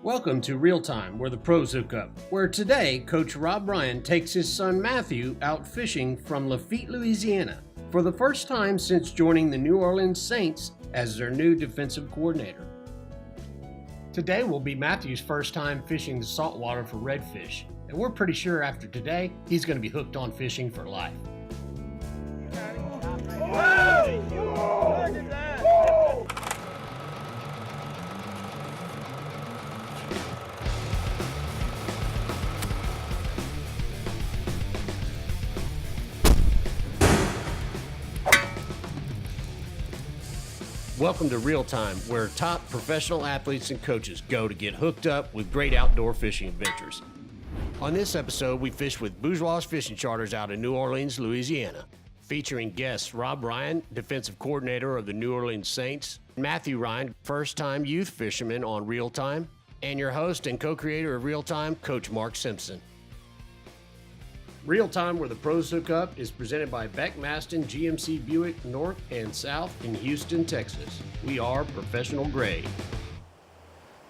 Welcome to Real Time, where the pros hook up, where today Coach Rob Ryan takes his son Matthew out fishing from Lafitte, Louisiana, for the first time since joining the New Orleans Saints as their new defensive coordinator. Today will be Matthew's first time fishing the saltwater for redfish, and we're pretty sure after today, he's going to be hooked on fishing for life. Welcome to Real Time, where top professional athletes and coaches go to get hooked up with great outdoor fishing adventures. On this episode, we fish with Bourgeois Fishing Charters out of New Orleans, Louisiana, featuring guests Rob Ryan, defensive coordinator of the New Orleans Saints, Matthew Ryan, first-time youth fisherman on Real Time, and your host and co-creator of Real Time, Coach Mark Simpson. Real Time, where the pros hook up, is presented by Beck Maston GMC Buick North and South in Houston, Texas. We are professional grade.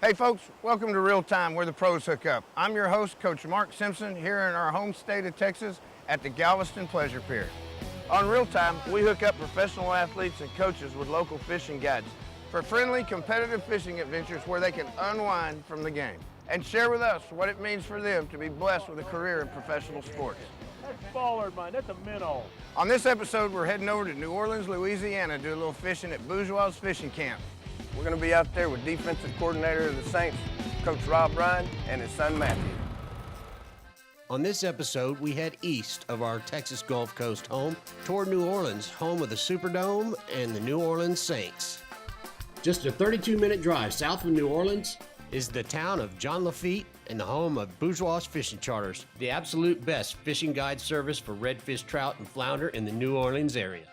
Hey folks, welcome to Real Time, where the pros hook up. I'm your host, Coach Mark Simpson, here in our home state of Texas at the Galveston Pleasure Pier. On Real Time, we hook up professional athletes and coaches with local fishing guides for friendly, competitive fishing adventures where they can unwind from the game and share with us what it means for them to be blessed with a career in professional sports. That's baller, man. That's a minnow. On this episode, we're heading over to New Orleans, Louisiana to do a little fishing at Bourgeois Fishing Camp. We're going to be out there with defensive coordinator of the Saints, Coach Rob Ryan, and his son Matthew. On this episode, we head east of our Texas Gulf Coast home toward New Orleans, home of the Superdome and the New Orleans Saints. Just a 32-minute drive south of New Orleans is the town of John Lafitte and the home of Bourgeois Fishing Charters, the absolute best fishing guide service for redfish, trout, and flounder in the New Orleans area.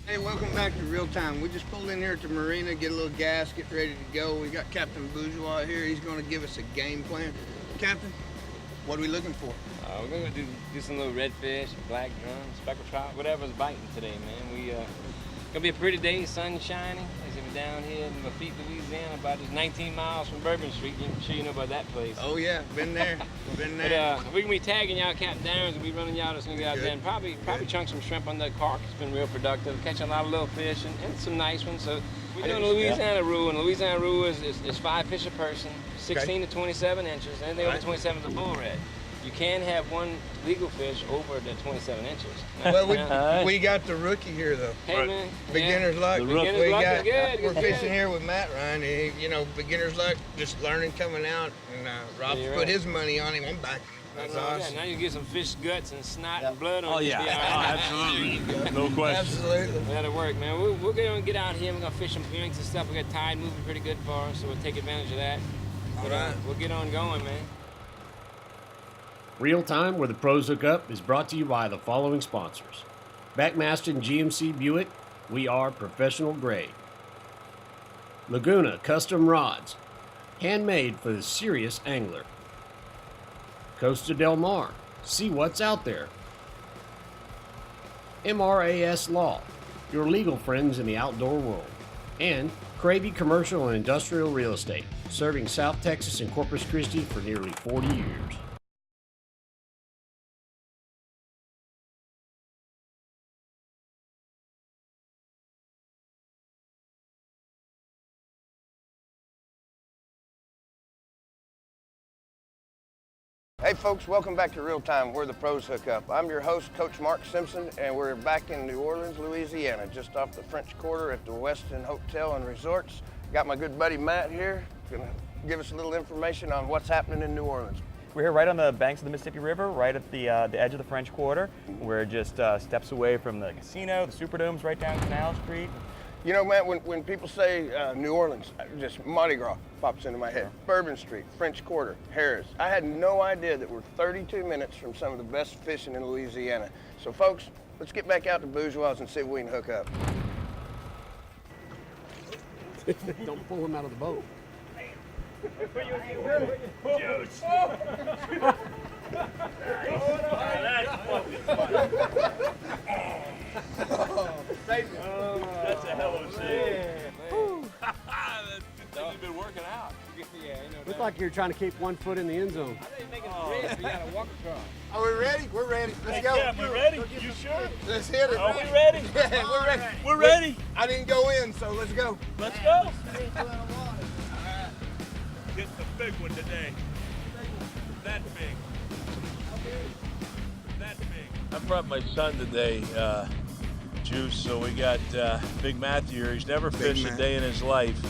Hey, welcome back to Real Time. We just pulled in here at the marina, get a little gas, get ready to go. We got Captain Bourgeois here. He's going to give us a game plan. Captain, what are we looking for? We're going to do some little redfish, black drum, speckled trout, whatever's biting today, man. Gonna be a pretty day, sun shining. As we're down here in Lafitte, Louisiana, about just 19 miles from Bourbon Street. I'm sure you know about that place. Oh yeah, been there. Been there. But we're gonna be tagging y'all, Captain Darren's gonna be running y'all as soon as we get out there, and probably chunk some shrimp on that carp. It's been real productive, catching a lot of little fish and some nice ones. So we're doing the Louisiana rule, and the Louisiana rule is 5 fish a person, 16 to 27 inches, and over 27 is a bull red. You can have one legal fish over the 27 inches. Well, we got the rookie here, though. Hey, man. Beginner's luck. Beginner's luck is good. We're fishing here with Matt Ryan. Beginner's luck, just learning, coming out. And Rob's put his money on him. I'm back. That's awesome. Yeah, now you get some fish guts and snot and blood on Oh, you. yeah. Absolutely. No question. Absolutely. That'll work, man. We're going to get out here. We're going to fish some points and stuff. We got tide moving pretty good for us, so we'll take advantage of that. All right. We'll get on going, man. Real Time, where the pros hook up, is brought to you by the following sponsors. Beck Maston GMC Buick, we are professional grade. Laguna Custom Rods, handmade for the serious angler. Costa Del Mar, see what's out there. MRAS Law, your legal friends in the outdoor world. And Cravey Commercial and Industrial Real Estate, serving South Texas and Corpus Christi for nearly 40 years. Hey folks, welcome back to Real Time, where the pros hook up. I'm your host, Coach Mark Simpson, and we're back in New Orleans, Louisiana, just off the French Quarter at the Westin Hotel and Resorts. Got my good buddy Matt here, gonna give us a little information on what's happening in New Orleans. We're here right on the banks of the Mississippi River, right at the edge of the French Quarter. We're just steps away from the casino, the Superdome's right down Canal Street. You know, Matt, when people say New Orleans, just Mardi Gras pops into my head. Bourbon Street, French Quarter, Harris. I had no idea that we're 32 minutes from some of the best fishing in Louisiana. So folks, let's get back out to Bourgeois and see if we can hook up. Don't pull him out of the boat. That's a hell of a shame. You've been working out. Yeah, you know, Looked like you were trying to keep 1 foot in the end zone. I think you're making a bridge, we gotta walk across. Are we ready? We're ready. Let's go. Yeah, we ready? You sure? Let's hit it. Are we ready? Yeah, we're ready. We're ready. I didn't go in, so let's go. Let's go. Get the big one today. That big. That big. I brought my son today, Juice, so we got Big Matthew here. He's never fished a day in his life.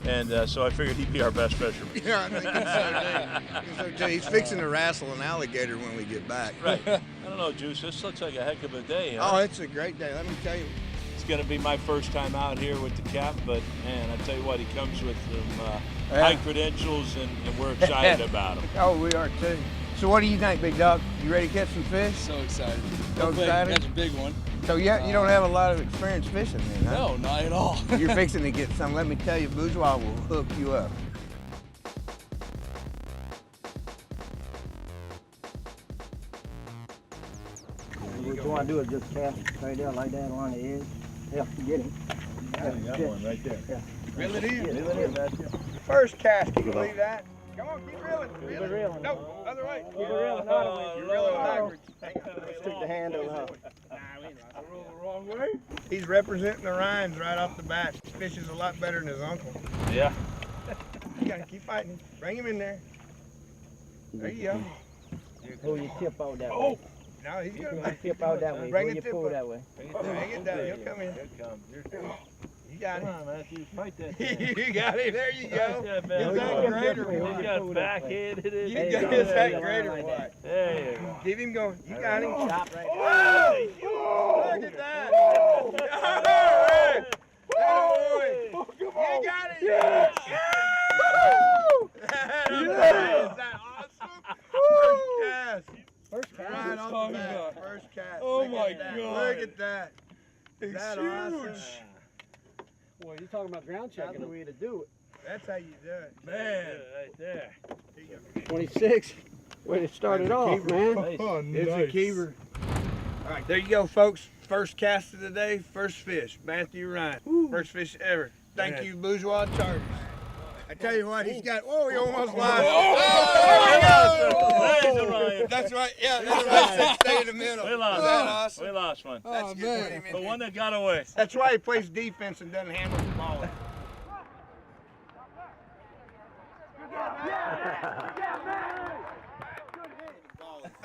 And so I figured he'd be our best fisherman. Yeah, I think so too. He's fixing to wrestle an alligator when we get back. Right. I don't know, Juice. This looks like a heck of a day, huh? Oh, it's a great day. Let me tell you. It's going to be my first time out here with the cap, but man, I tell you what, he comes with some high credentials, and we're excited about him. Oh, we are too. So what do you think, big dog? You ready to catch some fish? So excited. So excited? That's a big one. So yeah, you don't have a lot of experience fishing then, huh? No, not at all. You're fixing to get some. Let me tell you, Bourgeois will hook you up. What you want to do is just cast right there like that on the edge. Yeah, get him. You got one right there. Yeah. Reel it in. Reel it in. First cast, can you believe that? Come on, keep reeling. Keep it reeling. No, other way. Keep it reeling out of it. You're reeling backwards. Stick the handle out. Roll the wrong way. He's representing the Ryans right off the bat. He fishes a lot better than his uncle. Yeah. You gotta keep fighting. Bring him in there. There you go. Pull your tip out that way. No, he's Pull your gonna tip out that way. Bring Pull the your tip pull up. that way. Bring it down. He'll come in. You got Come him. on, Matthew. Fight that thing. You got him. There you go. Yeah, Is man. that great or He what? got backhanded it. You There got you go. is that There great you or go. what? There you go. Keep him going. You got him. Stop right Oh, look at that. All right. That boy. You got it. Yes. Is that awesome? First cast. First cast. Right off the bat. First cast. Oh Look my at that. God. Look at that. Is that awesome? Boy, you're talking about ground checking the way to do it. That's how you do it. Man, right there. 26. Way to start it off, man. Oh, It's a keeper. All right, there you go, folks. First cast of the day, first fish. Matthew Ryan. First fish ever. Thank you, Bourgeois Charters. I tell you what, he's got. Whoa, he almost lost. Ryan. That's right. Yeah, that's right. Stay in the middle. We lost. Is that awesome? We lost one. That's good. Put him in The there. one that got away. That's why he plays defense and doesn't handle the ball.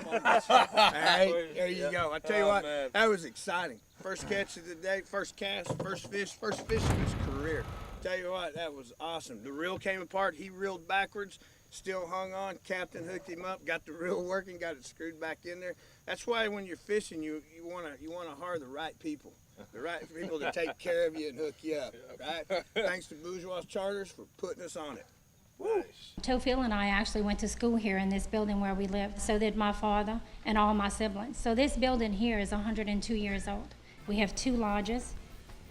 All right, there you go. I tell you what, that was exciting. First catch of the day, first cast, first fish in his career. Tell you what, that was awesome. The reel came apart. He reeled backwards, still hung on. Captain hooked him up, got the reel working, got it screwed back in there. That's why when you're fishing, you want to hire the right people. The right people to take care of you and hook you up, right? Thanks to Bourgeois Charters for putting us on it. Tophiel and I actually went to school here in this building where we live. So did my father and all my siblings. So this building here is 102 years old. We have 2 lodges.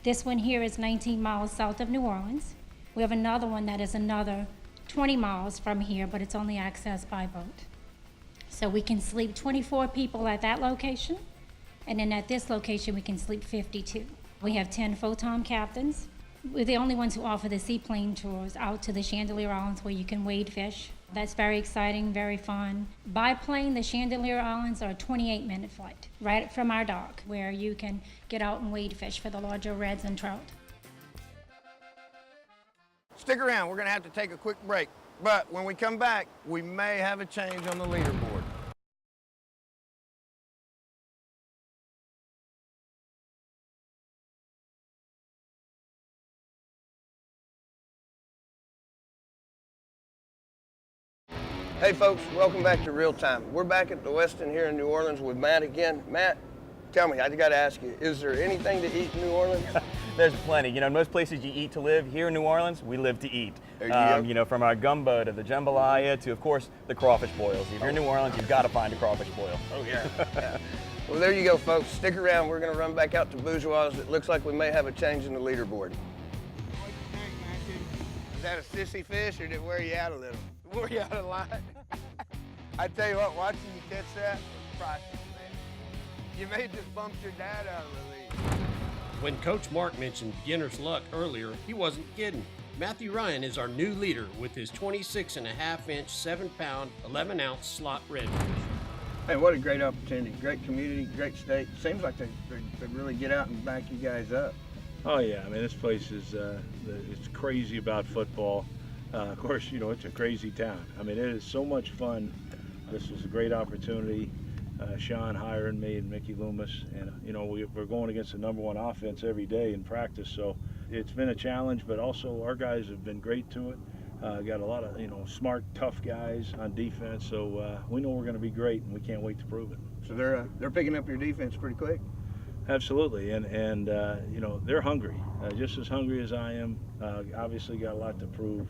This one here is 19 miles south of New Orleans. We have another one that is another 20 miles from here, but it's only accessed by boat. So we can sleep 24 people at that location, and then at this location we can sleep 52. We have 10 full-time captains. We're the only ones who offer the seaplane tours out to the Chandelier Islands where you can wade fish. That's very exciting, very fun. By plane, the Chandelier Islands are a 28-minute flight right from our dock where you can get out and wade fish for the larger reds and trout. Stick around, we're gonna have to take a quick break. But when we come back, we may have a change on the leaderboard. Hey folks, welcome back to Real Time. We're back at the Westin here in New Orleans with Matt again. Matt, tell me, I gotta ask you, is there anything to eat in New Orleans? There's plenty. You know, in most places you eat to live. Here in New Orleans, we live to eat. There you go. You know, from our gumbo to the jambalaya to, of course, the crawfish boils. If you're in New Orleans, you've got to find a crawfish boil. Oh yeah. Yeah. Well, there you go, folks. Stick around. We're gonna run back out to Bourgeois. It looks like we may have a change in the leaderboard. Is that a sissy fish, or did it wear you out a little? Wore you out a lot? I tell you what, watching you catch that was priceless, man. You may have just bumped your dad out of the league. When Coach Mark mentioned beginner's luck earlier, he wasn't kidding. Matthew Ryan is our new leader with his 26.5-inch, 7-pound, 11-ounce slot redfish. Hey, what a great opportunity. Great community, great state. Seems like they really get out and back you guys up. Oh yeah, I mean this place is it's crazy about football. Of course, you know, it's a crazy town. I mean, it is so much fun. This was a great opportunity. Sean hiring me and Mickey Loomis, and you know, we're going against the #1 offense every day in practice, so it's been a challenge, but also our guys have been great to it. Got a lot of, you know, smart, tough guys on defense, so we know we're going to be great, and we can't wait to prove it. So they're picking up your defense pretty quick. Absolutely, and you know, they're hungry, just as hungry as I am. Obviously got a lot to prove,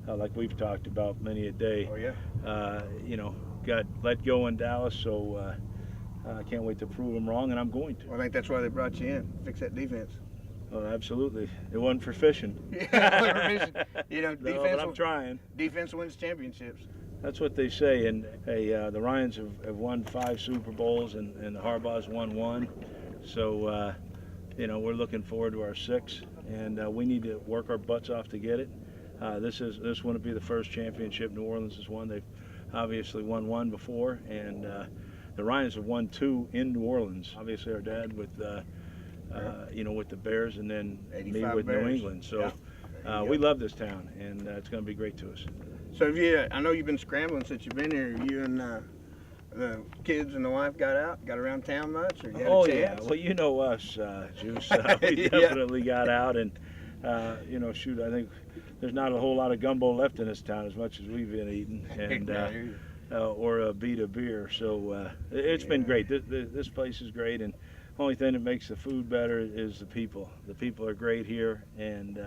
like we've talked about many a day. Oh yeah. You know, got let go in Dallas, so I can't wait to prove them wrong, and I'm going to. Well, I think that's why they brought you in, fix that defense. Oh, absolutely. It wasn't for fishing. Yeah, you know, No, defense. but I'm trying. Defense wins championships. That's what they say, and hey, the Ryans have won 5 Super Bowls, and the Harbaugh's won 1. So, you know, we're looking forward to our 6th, and we need to work our butts off to get it. This wouldn't be the first championship New Orleans has won. They've obviously won 1 before, and the Ryans have won 2 in New Orleans. Obviously, our dad with you know, with the Bears, and then me with Bears. New England. So we love this town, and it's going to be great to us. So have you, I know you've been scrambling since you've been here. You and the kids and the wife got around town much, or you had a chance? Yeah, well, you know us, Juice. We definitely got out, and you know, shoot, I think there's not a whole lot of gumbo left in this town as much as we've been eating, and or a beat of beer. So it's been great. This place is great, and only thing that makes the food better is the people. The people are great here, and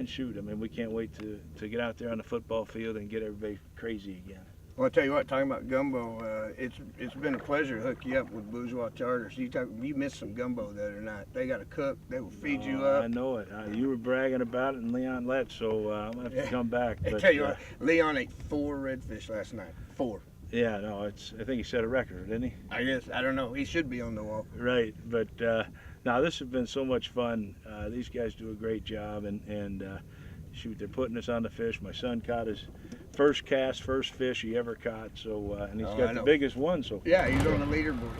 shoot, I mean, we can't wait to get out there on the football field and get everybody crazy again. Well, I'll tell you what, talking about gumbo, it's been a pleasure to hook you up with Bourgeois Charters. You missed some gumbo the other night. They got a cook. They will feed you up. I know it. You were bragging about it, and Leon let, so I'm going to have to come back. I tell you what, Leon ate 4 redfish last night. 4. Yeah, no, I think he set a record, didn't he? I guess, I don't know. He should be on the wall. Right, but now this has been so much fun. These guys do a great job, and shoot, they're putting us on the fish. My son caught his first cast, first fish he ever caught, so and he's got the biggest one. So yeah, he's on the leaderboard.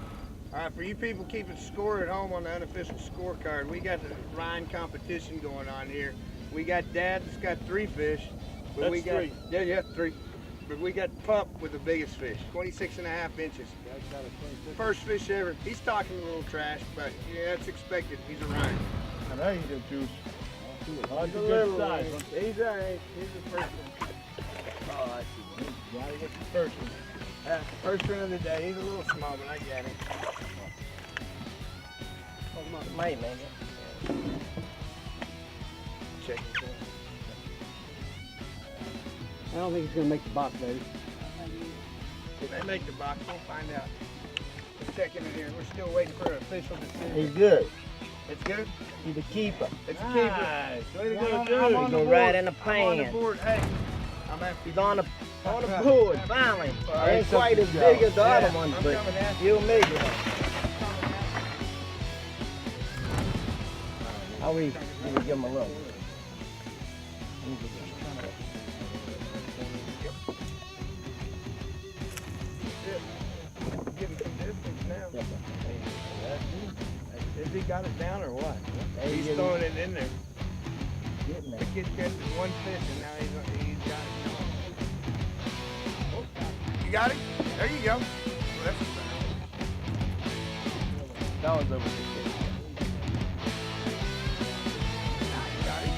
All right, for you people keeping score at home on the unofficial scorecard, we got the Ryan competition going on here. We got Dad that's got 3 fish. But That's we got 3. Yeah, 3. But we got Pup with the biggest fish, 26.5 inches. First fish ever. He's talking a little trash, but yeah, that's expected. He's a Ryan. I know you do, Juice. He's a good size. He's all right. He's the first one. Oh, I see. Gotta get the first one. First one of the day. He's a little small, but I get him. Might make it. Check it out. I don't think he's gonna make the box, baby. If they make the box, we'll find out. We're checking it here. We're still waiting for an official decision. He's good. It's good? He's a keeper. It's a keeper. Nice. Way to Yeah, go, I'm dude. on the He's board. right in the I'm on the pan. board. Hey, I'm after He's on the board, finally. Ain't quite as big as the other ones, I'm but coming after you'll make it. I'll give him a look. Getting some distance now. Has he got it down or what? He's throwing it in there. Getting The there. kid catches 1 fish and now he's got it. Oh, you got it? There you go. Well, that's a sign. That one's over 6 inches. Got it.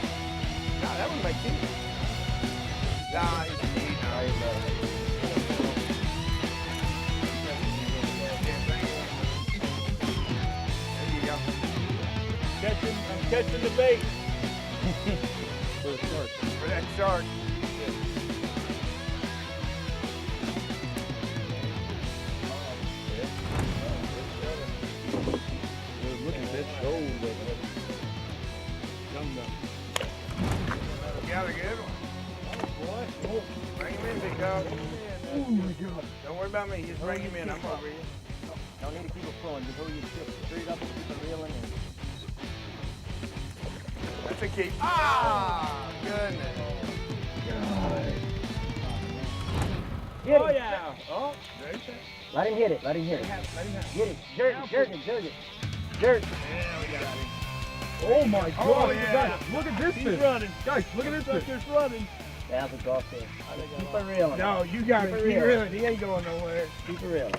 No, that one makes sense. Nah, there you go. I'm catching the bait. For that shark. Look at that shoulder. You got a good one. Bring him in, big dog. Don't worry about me. Just bring him in. I'm over here. Don't need to keep it flowing. Just hold your ship straight up and keep it reeling in. That's a keep. Ah! goodness. Get Oh it. yeah. Oh, there's it. Let him hit it. Let him hit it. Get it. Jerk it. Jerk it. Jerk it. Jerk. Oh my Oh, God! yeah. Guys, look at this He's fish. running. Guys, look at this fish. Just running. That's a golf fish. Keep it real. No, you got Keep it. it Keep real. reeling. He ain't going nowhere. Keep it real.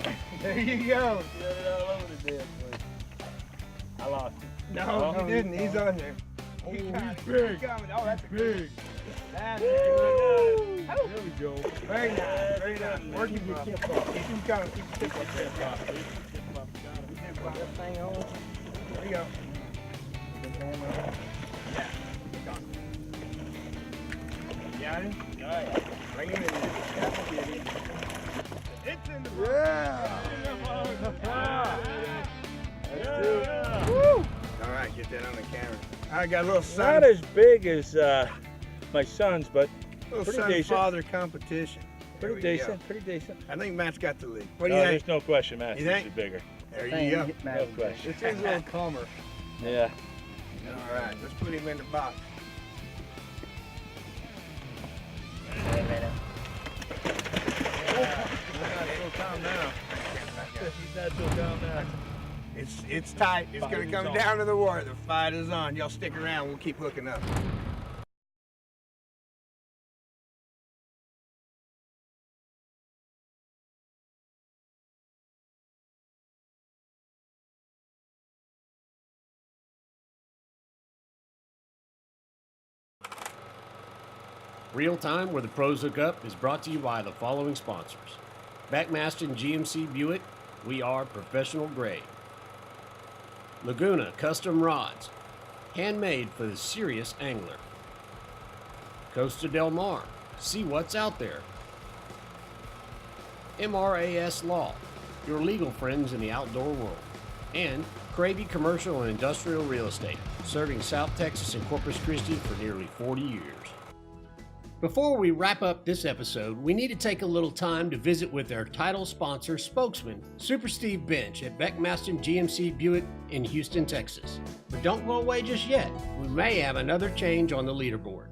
There you go. Get it all over the damn place. I lost it. No, you didn't. He's on there. Oh, He's he's big. big. Oh, that's Big. That's There we go. very nice. Very nice. Working Keep your bro. tip off. Keep him coming. Keep the tip up there. That thing on. There you go. Got him? Bring him in there. It's in the boat. Yeah. Woo! All right, get that on the camera. I got a little son, Not as big as my son's, but little pretty son decent. father competition. There pretty we go. decent. Pretty decent. I think Matt's got the lead. What do No, you think? there's no question, Matt. You This think? is bigger. There Thing you go. hit No Matt. question. This is a little calmer. Yeah. All right, let's put him in the box. Wait a minute. He's not so calm now. It's tight. It's Fight going is to come on. down to the wire. The fight is on. Y'all stick around. We'll keep hooking up. Real Time, where the pros hook up, is brought to you by the following sponsors. Backmaston GMC Buick, we are professional grade. Laguna Custom Rods, handmade for the serious angler. Costa Del Mar, see what's out there. MRAS Law, your legal friends in the outdoor world. And Cravey Commercial and Industrial Real Estate, serving South Texas and Corpus Christi for nearly 40 years. Before we wrap up this episode, we need to take a little time to visit with our title sponsor spokesman, Super Steve Bench at Beckmaston GMC Buick in Houston, Texas. But don't go away just yet. We may have another change on the leaderboard.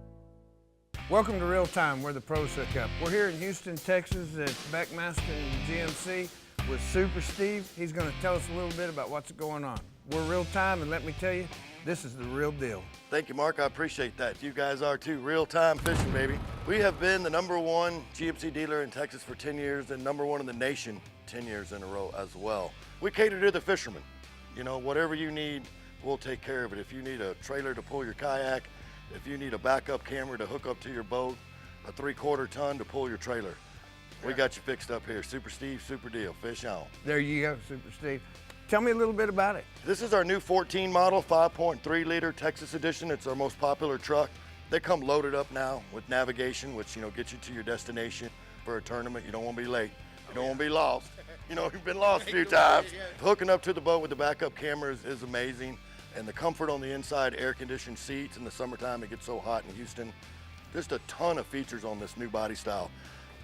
Welcome to Real Time, where the pros hook up. We're here in Houston, Texas at Beckmaston GMC with Super Steve. He's going to tell us a little bit about what's going on. We're Real Time, and let me tell you, this is the real deal. Thank you, Mark. I appreciate that. You guys are too. Real-time fishing, baby. We have been the #1 GMC dealer in Texas for 10 years and #1 in the nation 10 years in a row as well. We cater to the fishermen. You know, whatever you need, we'll take care of it. If you need a trailer to pull your kayak, if you need a backup camera to hook up to your boat, a 3/4 ton to pull your trailer, we got you fixed up here. Super Steve, super deal. Fish on. There you go, Super Steve. Tell me a little bit about it. This is our new 14 model, 5.3 liter Texas edition. It's our most popular truck. They come loaded up now with navigation, which, you know, gets you to your destination for a tournament. You don't want to be late. You don't want to be lost. You know, you've been lost a few times. Hooking up to the boat with the backup camera is amazing. And the comfort on the inside, air-conditioned seats. In the summertime, it gets so hot in Houston. Just a ton of features on this new body style.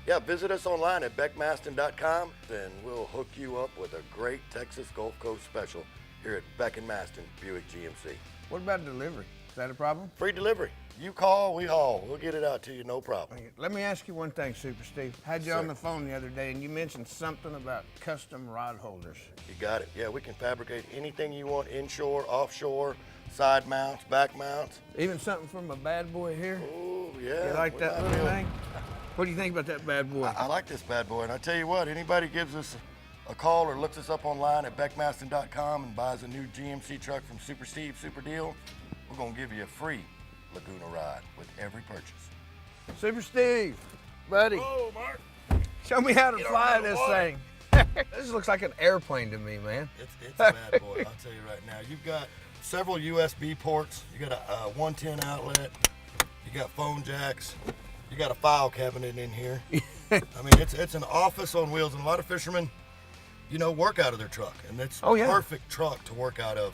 Yeah, visit us online at beckmaston.com, and we'll hook you up with a great Texas Gulf Coast special here at Beck & Maston Buick GMC. What about delivery? Is that a problem? Free delivery. You call, we haul. We'll get it out to you, no problem. Let me ask you one thing, Super Steve. Had you on the phone the other day, and you mentioned something about custom rod holders. You got it. Yeah, we can fabricate anything you want, inshore, offshore, side mounts, back mounts. Even something from a bad boy here? Oh, yeah. You like we that might little be thing? What do you think about that bad boy? I like this bad boy, and I tell you what, anybody gives us a call or looks us up online at beckmaston.com and buys a new GMC truck from Super Steve, Super Deal, we're gonna give you a free Laguna ride with every purchase. Super Steve, buddy. Oh, Mark. Show me how to fly on the this water. thing. This looks like an airplane to me, man. It's a bad boy, I'll tell you right now. You've got several USB ports. You got a 110 outlet. You got phone jacks. You got a file cabinet in here. I mean, it's an office on wheels, and a lot of fishermen, you know, work out of their truck, and it's a perfect truck to work out of.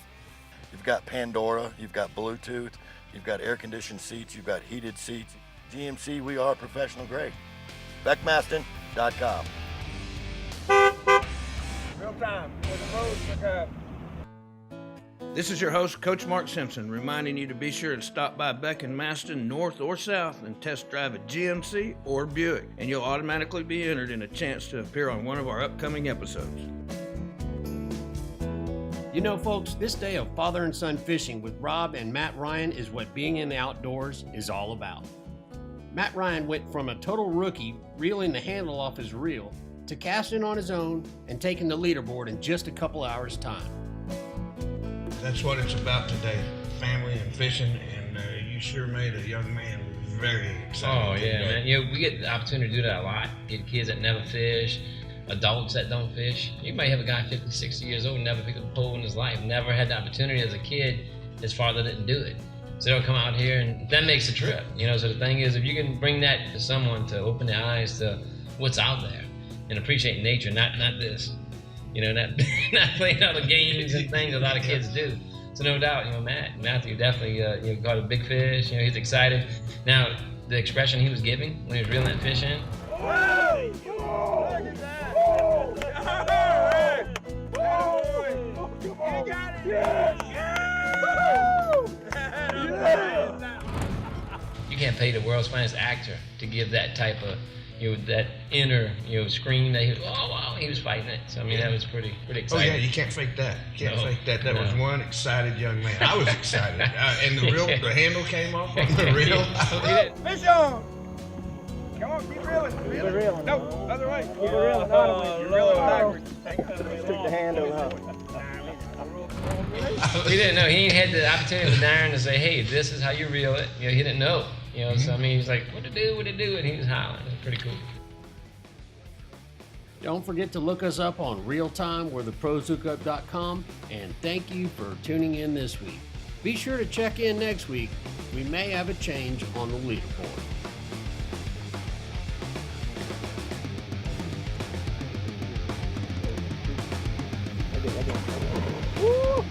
You've got Pandora, you've got Bluetooth, you've got air-conditioned seats, you've got heated seats. GMC, we are professional grade. Beckmaston.com. Real Time, where the pros hook up. This is your host, Coach Mark Simpson, reminding you to be sure to stop by Beck and Maston, north or south, and test drive a GMC or Buick, and you'll automatically be entered in a chance to appear on one of our upcoming episodes. You know, folks, this day of father and son fishing with Rob and Matt Ryan is what being in the outdoors is all about. Matt Ryan went from a total rookie reeling the handle off his reel to casting on his own and taking the leaderboard in just a couple hours' time. That's what it's about today, family and fishing, and you sure made a young man very excited. Oh yeah, man. You know, we get the opportunity to do that a lot. Get kids that never fish, adults that don't fish. You might have a guy 50, 60 years old, never picked up a pole in his life, never had the opportunity as a kid. His father didn't do it. So they'll come out here, and that makes the trip. You know, so the thing is, if you can bring that to someone to open their eyes to what's out there and appreciate nature, not this. You know, not playing all the games and things a lot of kids do. So no doubt, you know, Matthew definitely caught a big fish. You know, he's excited. Now, the expression he was giving when he was reeling that fish in. You can't pay the world's finest actor to give that type of, that inner, scream that he was, oh wow, he was fighting it. So I mean, that was pretty exciting. Oh yeah, you can't fake that. You can't fake that. That was one excited young man. I was excited, and the handle came off on the reel. Fish on! Come on, keep reeling. Keep it reeling. No, other way. Keep it reeling. You're reeling backwards. Took the handle out. He didn't know. He had the opportunity with Darren to say, hey, this is how you reel it. He didn't know. So I mean, he was like, what to do, and he was hollering. It was pretty cool. Don't forget to look us up on realtimewherethepros.com, and thank you for tuning in this week. Be sure to check in next week. We may have a change on the leaderboard. Woo!